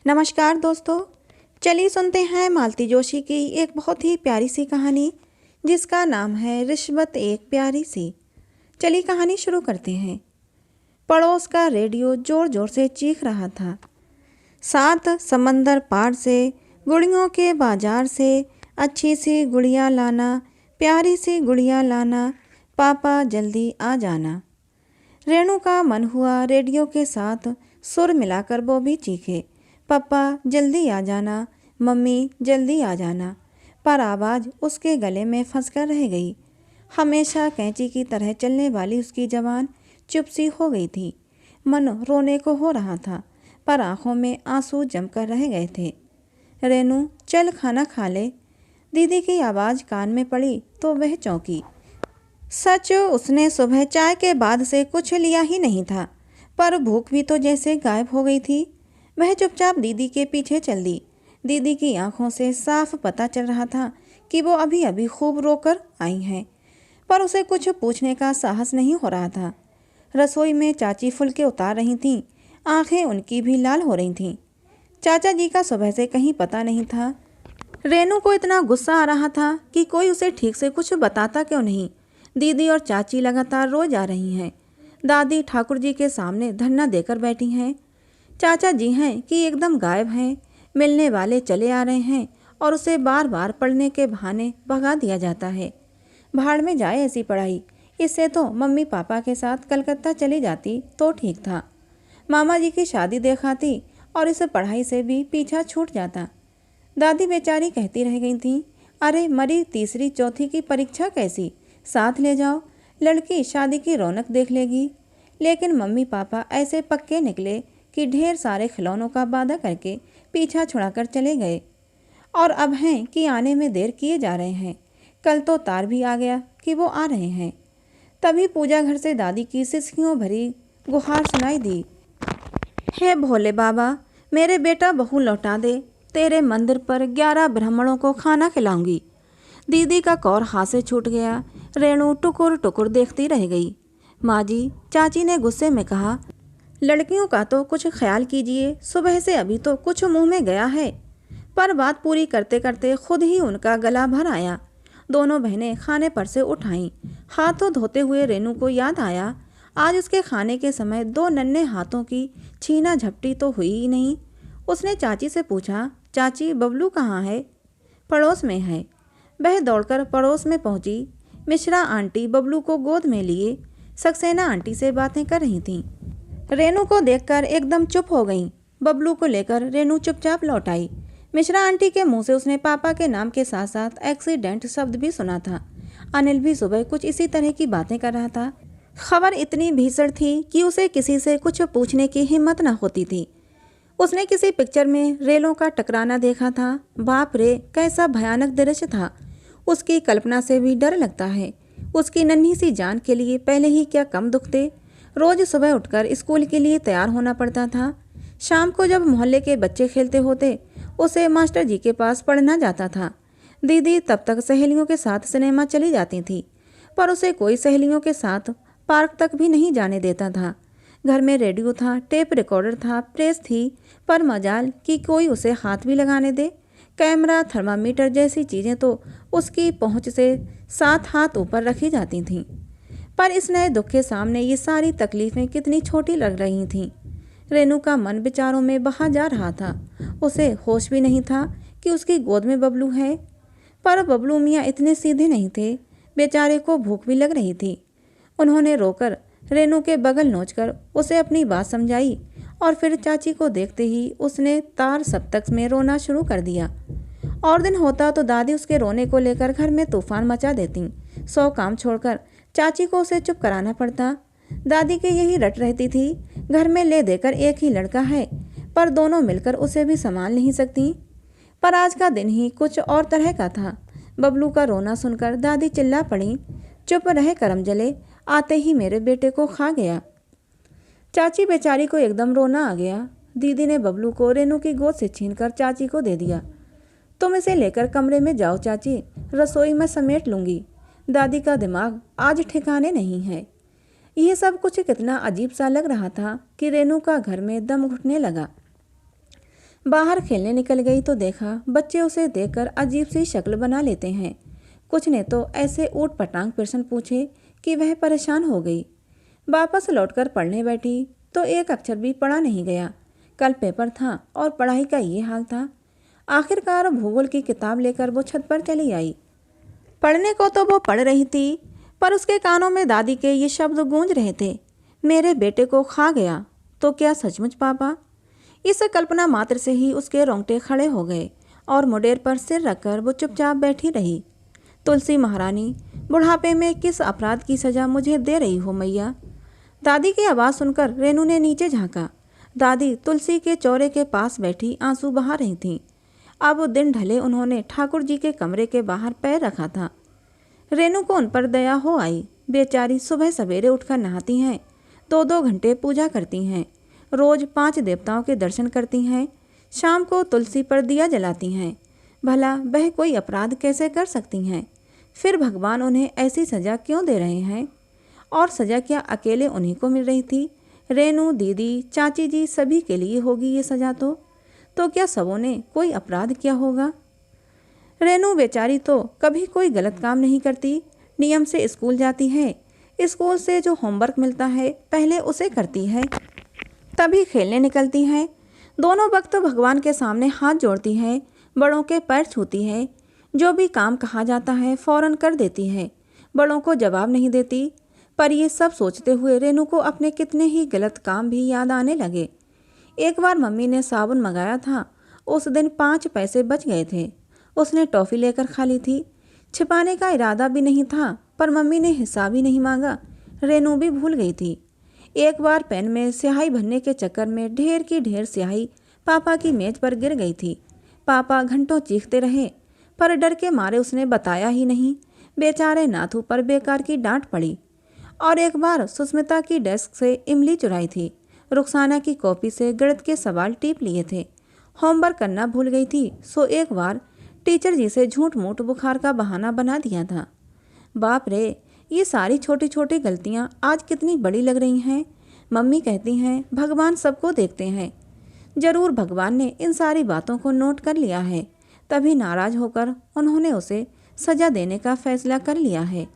नमस्कार दोस्तों। चलिए सुनते हैं मालती जोशी की एक बहुत ही प्यारी सी कहानी जिसका नाम है रिश्वत एक प्यारी सी। चलिए कहानी शुरू करते हैं। पड़ोस का रेडियो जोर जोर से चीख रहा था। सात समंदर पार से, गुड़ियों के बाजार से, अच्छी सी गुड़िया लाना, प्यारी सी गुड़िया लाना, पापा जल्दी आ जाना। रेणु का मन हुआ रेडियो के साथ सुर मिलाकर वो भी चीखे, पापा जल्दी आ जाना, मम्मी जल्दी आ जाना। पर आवाज़ उसके गले में फंसकर रह गई। हमेशा कैंची की तरह चलने वाली उसकी ज़बान चुप सी हो गई थी। मन रोने को हो रहा था, पर आंखों में आंसू जमकर रह गए थे। रेणु चल खाना खा ले। दीदी की आवाज़ कान में पड़ी तो वह चौंकी। सच उसने सुबह चाय के बाद से कुछ लिया ही नहीं था, पर भूख भी तो जैसे गायब हो गई थी। वह चुपचाप दीदी के पीछे चल दी। दीदी की आंखों से साफ पता चल रहा था कि वो अभी अभी खूब रोकर आई हैं, पर उसे कुछ पूछने का साहस नहीं हो रहा था। रसोई में चाची फुलके उतार रही थीं, आंखें उनकी भी लाल हो रही थीं। चाचा जी का सुबह से कहीं पता नहीं था। रेणु को इतना गुस्सा आ रहा था कि कोई उसे ठीक से कुछ बताता क्यों नहीं। दीदी और चाची लगातार रोज आ रही हैं। दादी ठाकुर जी के सामने धरना देकर बैठी हैं। चाचा जी हैं कि एकदम गायब हैं, मिलने वाले चले आ रहे हैं और उसे बार बार पढ़ने के बहाने भगा दिया जाता है। भाड़ में जाए ऐसी पढ़ाई, इससे तो मम्मी पापा के साथ कलकत्ता चली जाती तो ठीक था। मामा जी की शादी देखाती और इस पढ़ाई से भी पीछा छूट जाता। दादी बेचारी कहती रह गई थी, अरे मरी तीसरी चौथी की परीक्षा कैसी, साथ ले जाओ, लड़की शादी की रौनक देख लेगी। लेकिन मम्मी पापा ऐसे पक्के निकले कि ढेर सारे खिलौनों का वादा करके पीछा छुड़ाकर चले गए, और अब हैं कि आने में देर किए जा रहे हैं। कल तो तार भी आ गया कि वो आ रहे हैं। तभी पूजा घर से दादी की सिसकियों भरी गुहार सुनाई दी, हे भोले बाबा, मेरे बेटा बहू लौटा दे, तेरे मंदिर पर 11 ब्राह्मणों को खाना खिलाऊंगी। दीदी का कौर हाथ से छूट गया। रेणु टुकुर टुकुर देखती रह गई। माँ जी, चाची ने गुस्से में कहा, लड़कियों का तो कुछ ख्याल कीजिए, सुबह से अभी तो कुछ मुंह में गया है। पर बात पूरी करते करते खुद ही उनका गला भर आया। दोनों बहनें खाने पर से उठाईं। हाथों धोते हुए रेणु को याद आया, आज उसके खाने के समय 2 नन्हे हाथों की छीना झपटी तो हुई ही नहीं। उसने चाची से पूछा, चाची बबलू कहाँ है? पड़ोस में है। वह दौड़कर पड़ोस में पहुंची। मिश्रा आंटी बबलू को गोद में लिए सक्सेना आंटी से बातें कर रही थीं। रेणु को देखकर एकदम चुप हो गईं। बबलू को लेकर रेणु चुपचाप लौट आई। मिश्रा आंटी के मुंह से उसने पापा के नाम के साथ साथ एक्सीडेंट शब्द भी सुना था। अनिल भी सुबह कुछ इसी तरह की बातें कर रहा था। खबर इतनी भीषण थी कि उसे किसी से कुछ पूछने की हिम्मत न होती थी। उसने किसी पिक्चर में रेलों का टकराना देखा था। बाप रे, कैसा भयानक दृश्य था। उसकी कल्पना से भी डर लगता है। उसकी नन्ही सी जान के लिए पहले ही क्या कम दुख थे। रोज सुबह उठकर स्कूल के लिए तैयार होना पड़ता था। शाम को जब मोहल्ले के बच्चे खेलते होते, उसे मास्टर जी के पास पढ़ना जाता था। दीदी तब तक सहेलियों के साथ सिनेमा चली जाती थी, पर उसे कोई सहेलियों के साथ पार्क तक भी नहीं जाने देता था। घर में रेडियो था, टेप रिकॉर्डर था, प्रेस थी, पर मजाल कि कोई उसे हाथ भी लगाने दे। कैमरा, थर्मामीटर जैसी चीज़ें तो उसकी पहुंच से 7 हाथ ऊपर रखी जाती थीं। पर इस नए दुख के सामने ये सारी तकलीफ़ें कितनी छोटी लग रही थीं। रेणु का मन विचारों में बहा जा रहा था। उसे होश भी नहीं था कि उसकी गोद में बबलू है। पर बबलू मियाँ इतने सीधे नहीं थे। बेचारे को भूख भी लग रही थी। उन्होंने रोकर रेणु के बगल नोचकर उसे अपनी बात समझाई, और फिर चाची को देखते ही उसने तार सप्तक में रोना शुरू कर दिया। और दिन होता तो दादी उसके रोने को लेकर घर में तूफान मचा देती। 100 काम छोड़कर चाची को उसे चुप कराना पड़ता। दादी की यही रट रहती थी, घर में ले देकर एक ही लड़का है, पर दोनों मिलकर उसे भी संभाल नहीं सकती। पर आज का दिन ही कुछ और तरह का था। बबलू का रोना सुनकर दादी चिल्ला पड़ी, चुप रहे करम जले, आते ही मेरे बेटे को खा गया। चाची बेचारी को एकदम रोना आ गया। दीदी ने बबलू को रेणु की गोद से छीनकर चाची को दे दिया। तुम इसे लेकर कमरे में जाओ चाची, रसोई में समेट लूँगी। दादी का दिमाग आज ठिकाने नहीं है। यह सब कुछ कितना अजीब सा लग रहा था कि रेणु का घर में दम घुटने लगा। बाहर खेलने निकल गई तो देखा बच्चे उसे देखकर अजीब सी शक्ल बना लेते हैं। कुछ ने तो ऐसे ऊट पटांग प्रश्न पूछे कि वह परेशान हो गई। वापस लौटकर पढ़ने बैठी तो एक अक्षर भी पढ़ा नहीं गया। कल पेपर था और पढ़ाई का ये हाल था। आखिरकार भूगोल की किताब लेकर वो छत पर चली आई। पढ़ने को तो वो पढ़ रही थी, पर उसके कानों में दादी के ये शब्द गूंज रहे थे, मेरे बेटे को खा गया। तो क्या सचमुच पापा? इस कल्पना मात्र से ही उसके रोंगटे खड़े हो गए और मुडेर पर सिर रखकर वो चुपचाप बैठी रही। तुलसी महारानी, बुढ़ापे में किस अपराध की सजा मुझे दे रही हो मैया? दादी की आवाज़ सुनकर रेनू ने नीचे झांका। दादी तुलसी के चौरे के पास बैठी आंसू बहा रही थीं। अब दिन ढले उन्होंने ठाकुर जी के कमरे के बाहर पैर रखा था। रेनू को उन पर दया हो आई। बेचारी सुबह सवेरे उठकर नहाती हैं, 2-2 घंटे पूजा करती हैं, रोज 5 देवताओं के दर्शन करती हैं, शाम को तुलसी पर दिया जलाती हैं। भला वह कोई अपराध कैसे कर सकती हैं? फिर भगवान उन्हें ऐसी सज़ा क्यों दे रहे हैं? और सज़ा क्या अकेले उन्हीं को मिल रही थी? रेनू, दीदी, चाची जी सभी के लिए होगी ये सज़ा तो क्या सबों ने कोई अपराध किया होगा? रेनू बेचारी तो कभी कोई गलत काम नहीं करती, नियम से स्कूल जाती है, स्कूल से जो होमवर्क मिलता है पहले उसे करती है, तभी खेलने निकलती है। दोनों वक्त भगवान के सामने हाथ जोड़ती है, बड़ों के पैर छूती है, जो भी काम कहा जाता है फौरन कर देती है, बड़ों को जवाब नहीं देती। पर ये सब सोचते हुए रेनू को अपने कितने ही गलत काम भी याद आने लगे। एक बार मम्मी ने साबुन मंगाया था, उस दिन 5 पैसे बच गए थे। उसने टॉफ़ी लेकर खा ली थी। छिपाने का इरादा भी नहीं था, पर मम्मी ने हिसाब ही नहीं मांगा। रेनू भी भूल गई थी। एक बार पेन में स्याही भरने के चक्कर में ढेर की ढेर स्याही पापा की मेज पर गिर गई थी। पापा घंटों चीखते रहे, पर डर के मारे उसने बताया ही नहीं। बेचारे नाथू पर बेकार की डांट पड़ी। और एक बार सुस्मिता की डेस्क से इमली चुराई थी, रुखसाना की कॉपी से गणित के सवाल टीप लिए थे, होमवर्क करना भूल गई थी, सो एक बार टीचर जी से झूठ मूठ बुखार का बहाना बना दिया था। बाप रे, ये सारी छोटी छोटी गलतियाँ आज कितनी बड़ी लग रही हैं। मम्मी कहती हैं भगवान सबको देखते हैं। जरूर भगवान ने इन सारी बातों को नोट कर लिया है, तभी नाराज होकर उन्होंने उसे सजा देने का फैसला कर लिया है।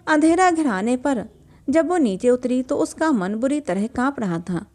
अंधेरा घिराने पर जब वो नीचे उतरी तो उसका मन बुरी तरह कांप रहा था।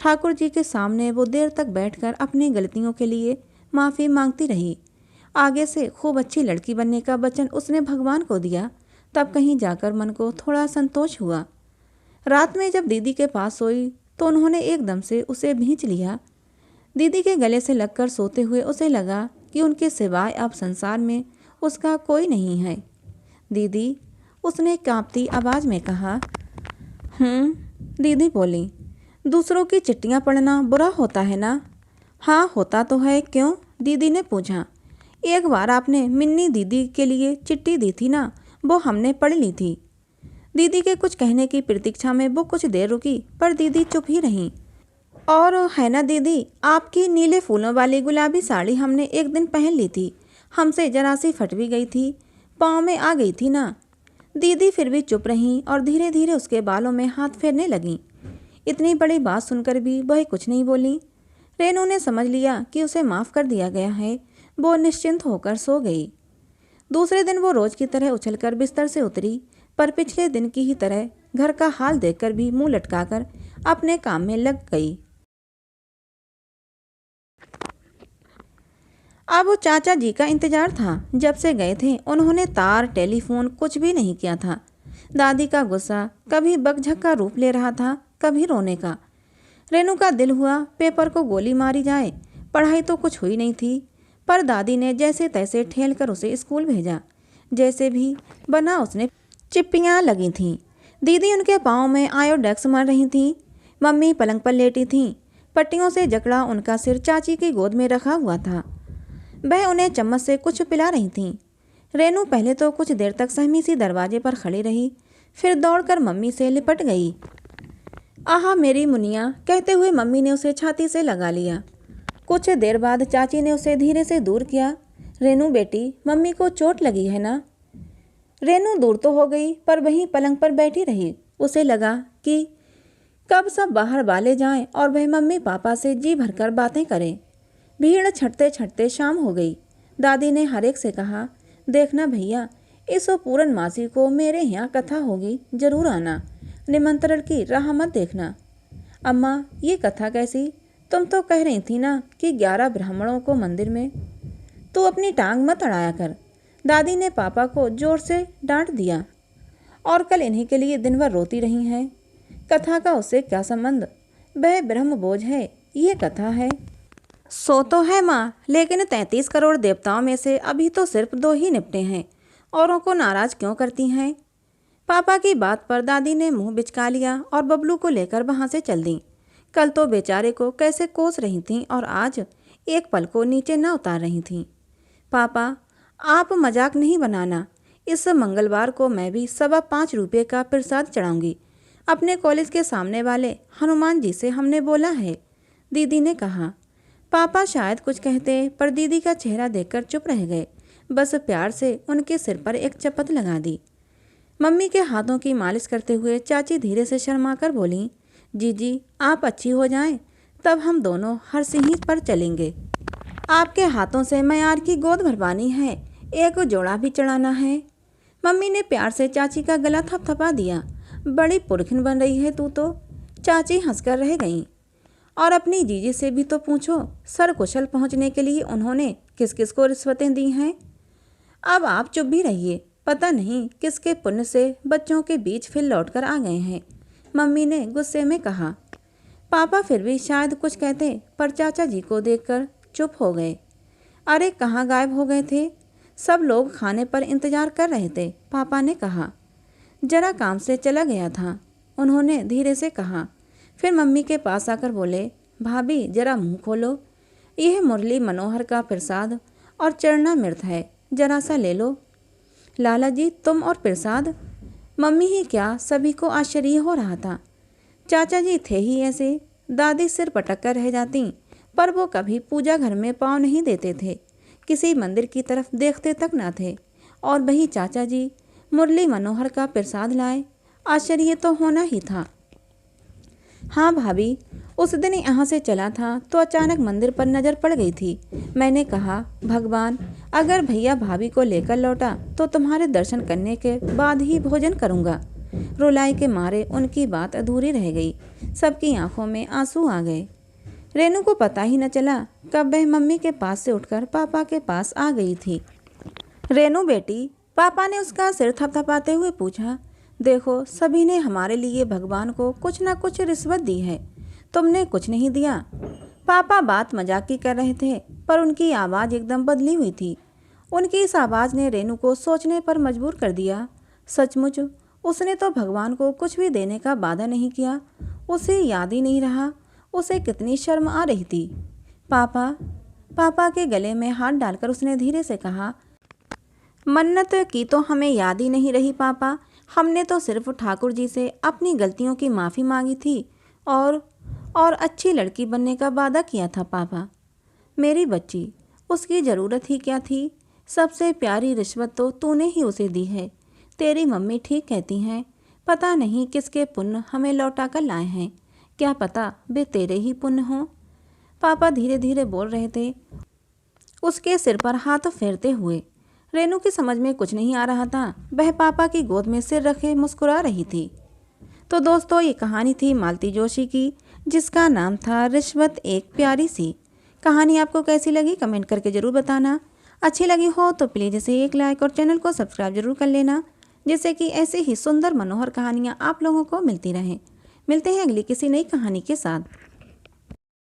ठाकुर जी के सामने वो देर तक बैठकर अपनी गलतियों के लिए माफ़ी मांगती रही। आगे से खूब अच्छी लड़की बनने का वचन उसने भगवान को दिया, तब कहीं जाकर मन को थोड़ा संतोष हुआ। रात में जब दीदी के पास सोई तो उन्होंने एकदम से उसे भींच लिया। दीदी के गले से लगकर सोते हुए उसे लगा कि उनके सिवाय अब संसार में उसका कोई नहीं है। दीदी, उसने कांपती आवाज़ में कहा। दीदी बोली, दूसरों की चिट्ठियाँ पढ़ना बुरा होता है ना? हाँ होता तो है, क्यों? दीदी ने पूछा। एक बार आपने मिन्नी दीदी के लिए चिट्ठी दी थी ना, वो हमने पढ़ ली थी। दीदी के कुछ कहने की प्रतीक्षा में वो कुछ देर रुकी, पर दीदी चुप ही रहीं। और है ना दीदी, आपकी नीले फूलों वाली गुलाबी साड़ी हमने एक दिन पहन ली थी, हमसे जरा सी फट भी गई थी, पाँव में आ गई थी ना। दीदी फिर भी चुप रहीं और धीरे धीरे उसके बालों में हाथ फेरने लगीं। इतनी बड़ी बात सुनकर भी वह कुछ नहीं बोली। रेनू ने समझ लिया कि उसे माफ़ कर दिया गया है। वो निश्चिंत होकर सो गई। दूसरे दिन वो रोज की तरह उछलकर बिस्तर से उतरी, पर पिछले दिन की ही तरह घर का हाल देखकर भी मुंह लटकाकर अपने काम में लग गई। अब चाचा जी का इंतजार था। जब से गए थे उन्होंने तार, टेलीफोन कुछ भी नहीं किया था। दादी का गुस्सा कभी बकझक का रूप ले रहा था, कभी रोने का। रेनू का दिल हुआ पेपर को गोली मारी जाए। पढ़ाई तो कुछ हुई नहीं थी, पर दादी ने जैसे तैसे ठेल कर उसे स्कूल भेजा। जैसे भी बना उसने चिप्पियाँ लगी थीं। दीदी उनके पाँव में आयोडेक्स मार रही थीं। मम्मी पलंग पर लेटी थीं। पट्टियों से जकड़ा उनका सिर चाची की गोद में रखा हुआ था। वह उन्हें चम्मच से कुछ पिला रही थीं। रेनू पहले तो कुछ देर तक सहमी सी दरवाजे पर खड़ी रही, फिर दौड़कर मम्मी से लिपट गई। आहा मेरी मुनिया, कहते हुए मम्मी ने उसे छाती से लगा लिया। कुछ देर बाद चाची ने उसे धीरे से दूर किया। रेनू बेटी, मम्मी को चोट लगी है ना? रेनू दूर तो हो गई, पर वहीं पलंग पर बैठी रही। उसे लगा कि कब सब बाहर वाले जाएं और वह मम्मी पापा से जी भरकर बातें करें। भीड़ छटते छटते शाम हो गई। दादी ने हर एक से कहा, देखना भैया, इस पूरन मासी को मेरे यहाँ कथा होगी, जरूर आना, निमंत्रण की राह मत देखना। अम्मा, ये कथा कैसी? तुम तो कह रही थी ना कि 11 ब्राह्मणों को मंदिर में। तू अपनी टांग मत अड़ाया कर। दादी ने पापा को जोर से डांट दिया। और कल इन्हीं के लिए दिन भर रोती रही हैं। कथा का उससे क्या संबंध? वह ब्रह्म बोझ है, ये कथा है। सो तो है माँ, लेकिन 33 करोड़ देवताओं में से अभी तो सिर्फ 2 ही निपटे हैं। औरों को नाराज क्यों करती हैं? पापा की बात पर दादी ने मुंह बिचका लिया और बबलू को लेकर वहां से चल दी। कल तो बेचारे को कैसे कोस रही थीं और आज एक पल को नीचे न उतार रही थीं। पापा, आप मजाक नहीं बनाना। इस मंगलवार को मैं भी 5.25 रुपये का प्रसाद चढ़ाऊंगी। अपने कॉलेज के सामने वाले हनुमान जी से हमने बोला है, दीदी ने कहा। पापा शायद कुछ कहते, पर दीदी का चेहरा देखकर चुप रह गए। बस प्यार से उनके सिर पर एक चपत लगा दी। मम्मी के हाथों की मालिश करते हुए चाची धीरे से शर्माकर बोली, जीजी आप अच्छी हो जाएं, तब हम दोनों हर सिंही पर चलेंगे। आपके हाथों से मयार की गोद भरवानी है, एक जोड़ा भी चढ़ाना है। मम्मी ने प्यार से चाची का गला थपथपा दिया। बड़ी पुरखिन बन रही है तू तो। चाची हंसकर रह गईं। और अपनी जीजी से भी तो पूछो, सर कुशल पहुंचने के लिए उन्होंने किस किस को रिश्वतें दी हैं। अब आप चुप भी रहिए, पता नहीं किसके पुण्य से बच्चों के बीच फिर लौट कर आ गए हैं, मम्मी ने गुस्से में कहा। पापा फिर भी शायद कुछ कहते, पर चाचा जी को देखकर चुप हो गए। अरे कहाँ गायब हो गए थे? सब लोग खाने पर इंतजार कर रहे थे, पापा ने कहा। जरा काम से चला गया था, उन्होंने धीरे से कहा। फिर मम्मी के पास आकर बोले, भाभी जरा मुंह खोलो, यह मुरली मनोहर का प्रसाद और चरणामृत है, जरा सा ले लो। लाला जी तुम और प्रसाद? मम्मी ही क्या, सभी को आश्चर्य हो रहा था। चाचा जी थे ही ऐसे। दादी सिर पटक कर रह जाती, पर वो कभी पूजा घर में पाँव नहीं देते थे, किसी मंदिर की तरफ देखते तक न थे। और वही चाचा जी मुरली मनोहर का प्रसाद लाए, आश्चर्य तो होना ही था। हाँ भाभी, उस दिन यहाँ से चला था तो अचानक मंदिर पर नज़र पड़ गई थी। मैंने कहा, भगवान अगर भैया भाभी को लेकर लौटा तो तुम्हारे दर्शन करने के बाद ही भोजन करूँगा। रुलाई के मारे उनकी बात अधूरी रह गई। सबकी आंखों में आंसू आ गए। रेनू को पता ही न चला कब वह मम्मी के पास से उठकर पापा के पास आ गई थी। रेनू बेटी, पापा ने उसका सिर थपथपाते हुए पूछा, देखो सभी ने हमारे लिए भगवान को कुछ ना कुछ रिश्वत दी है, तुमने कुछ नहीं दिया। पापा बात मजाकी कर रहे थे, पर उनकी आवाज़ एकदम बदली हुई थी। उनकी इस आवाज़ ने रेनू को सोचने पर मजबूर कर दिया। सचमुच उसने तो भगवान को कुछ भी देने का वादा नहीं किया। उसे याद ही नहीं रहा। उसे कितनी शर्म आ रही थी। पापा के गले में हाथ डालकर उसने धीरे से कहा, मन्नत की तो हमें याद ही नहीं रही पापा। हमने तो सिर्फ ठाकुर जी से अपनी गलतियों की माफ़ी मांगी थी और अच्छी लड़की बनने का वादा किया था पापा। मेरी बच्ची, उसकी ज़रूरत ही क्या थी? सबसे प्यारी रिश्वत तो तूने ही उसे दी है। तेरी मम्मी ठीक कहती हैं, पता नहीं किसके पुण्य हमें लौटा कर लाए हैं। क्या पता वे तेरे ही पुण्य हों। पापा धीरे धीरे बोल रहे थे, उसके सिर पर हाथ फेरते हुए। रेनू की समझ में कुछ नहीं आ रहा था। वह पापा की गोद में सिर रखे मुस्कुरा रही थी। तो दोस्तों, ये कहानी थी मालती जोशी की, जिसका नाम था रिश्वत एक प्यारी सी। कहानी आपको कैसी लगी कमेंट करके ज़रूर बताना। अच्छी लगी हो तो प्लीज़ इसे एक लाइक और चैनल को सब्सक्राइब जरूर कर लेना, जिससे कि ऐसी ही सुंदर मनोहर कहानियाँ आप लोगों को मिलती रहें। मिलते हैं अगली किसी नई कहानी के साथ।